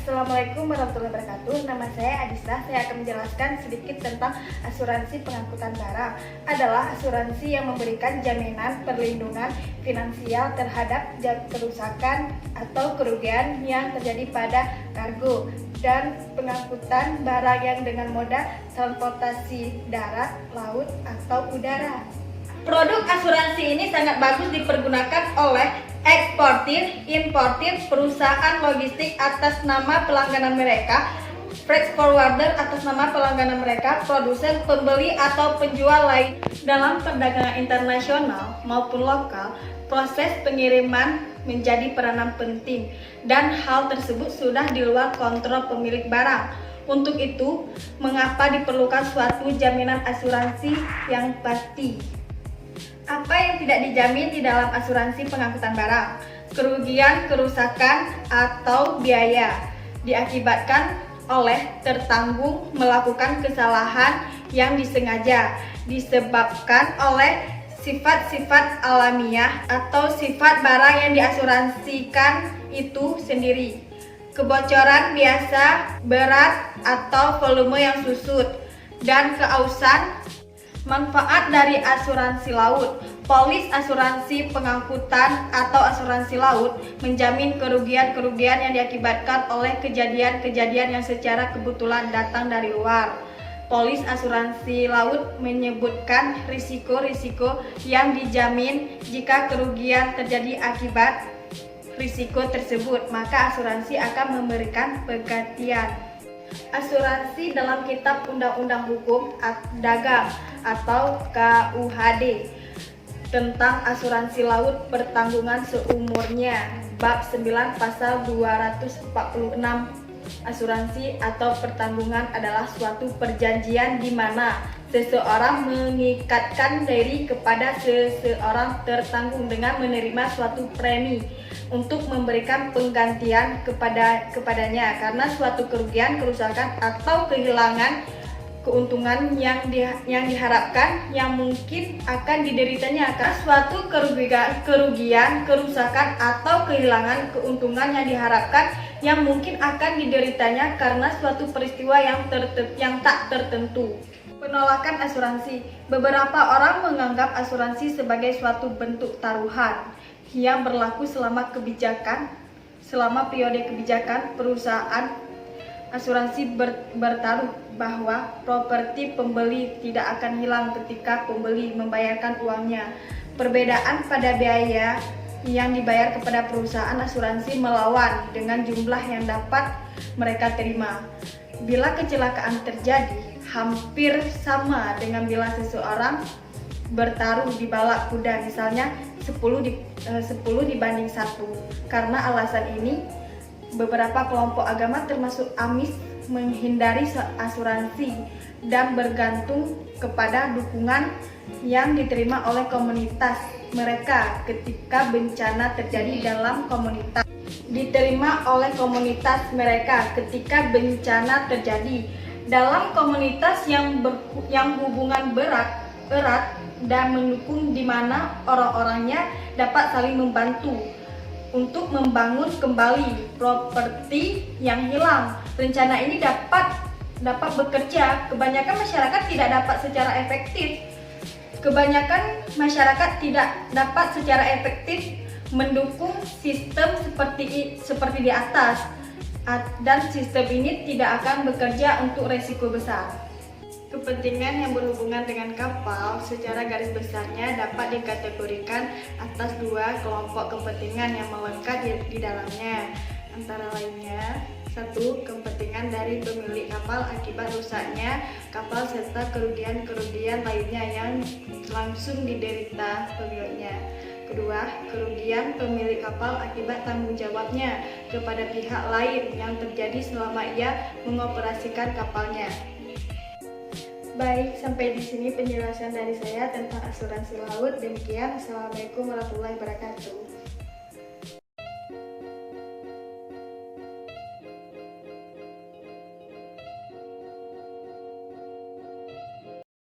Assalamualaikum warahmatullahi wabarakatuh. Nama saya Adisa. Saya akan menjelaskan sedikit tentang asuransi pengangkutan barang. Adalah asuransi yang memberikan jaminan perlindungan finansial terhadap kerusakan atau kerugian yang terjadi pada kargo dan pengangkutan barang yang dengan moda transportasi darat, laut, atau udara. Produk asuransi ini sangat bagus dipergunakan oleh eksportir, importir, perusahaan logistik atas nama pelangganan mereka, freight forwarder atas nama pelangganan mereka, produsen, pembeli, atau penjual lain. Dalam perdagangan internasional maupun lokal, proses pengiriman menjadi peranan penting dan hal tersebut sudah di luar kontrol pemilik barang. Untuk itu, mengapa diperlukan suatu jaminan asuransi yang pasti? Apa yang tidak dijamin di dalam asuransi pengangkutan barang? Kerugian, kerusakan, atau biaya diakibatkan oleh tertanggung melakukan kesalahan yang disengaja disebabkan oleh sifat-sifat alamiah atau sifat barang yang diasuransikan itu sendiri. Kebocoran biasa, berat, atau volume yang susut, dan keausan. Manfaat dari asuransi laut. Polis asuransi pengangkutan atau asuransi laut menjamin kerugian-kerugian yang diakibatkan oleh kejadian-kejadian yang secara kebetulan datang dari luar. Polis asuransi laut menyebutkan risiko-risiko yang dijamin. Jika kerugian terjadi akibat risiko tersebut, maka asuransi akan memberikan penggantian. Asuransi dalam Kitab Undang-Undang Hukum Dagang atau KUHD tentang asuransi laut pertanggungan seumurnya, bab 9 pasal 246. Asuransi atau pertanggungan adalah suatu perjanjian di mana seseorang mengikatkan diri kepada seseorang tertanggung dengan menerima suatu premi untuk memberikan penggantian kepadanya karena suatu kerugian, kerusakan, atau kehilangan keuntungan yang diharapkan yang mungkin akan dideritanya karena suatu kerugian, kerusakan, atau kehilangan keuntungan yang diharapkan yang mungkin akan dideritanya karena suatu peristiwa yang tak tertentu. Penolakan asuransi. Beberapa orang menganggap asuransi sebagai suatu bentuk taruhan yang berlaku selama periode kebijakan perusahaan. Asuransi bertaruh bahwa properti pembeli tidak akan hilang ketika pembeli membayarkan uangnya. Perbedaan pada biaya yang dibayar kepada perusahaan asuransi melawan dengan jumlah yang dapat mereka terima. Bila kecelakaan terjadi, hampir sama dengan bila seseorang bertaruh di balap kuda, misalnya 10 dibanding 1. Karena alasan ini, beberapa kelompok agama termasuk Amis menghindari asuransi dan bergantung kepada dukungan yang diterima oleh komunitas mereka ketika bencana terjadi dalam komunitas. Dalam komunitas yang hubungan erat dan mendukung, di mana orang-orangnya dapat saling membantu untuk membangun kembali properti yang hilang. Rencana ini dapat bekerja. Kebanyakan masyarakat tidak dapat secara efektif mendukung sistem seperti di atas, dan sistem ini tidak akan bekerja untuk resiko besar. Kepentingan yang berhubungan dengan kapal secara garis besarnya dapat dikategorikan atas dua kelompok kepentingan yang melekat di dalamnya, antara lainnya: 1. Kepentingan dari pemilik kapal akibat rusaknya kapal serta kerugian-kerugian lainnya yang langsung diderita pemiliknya. 2. Kerugian pemilik kapal akibat tanggung jawabnya kepada pihak lain yang terjadi selama ia mengoperasikan kapalnya. Baik, sampai di sini penjelasan dari saya tentang asuransi laut. Demikian, Assalamualaikum warahmatullahi wabarakatuh.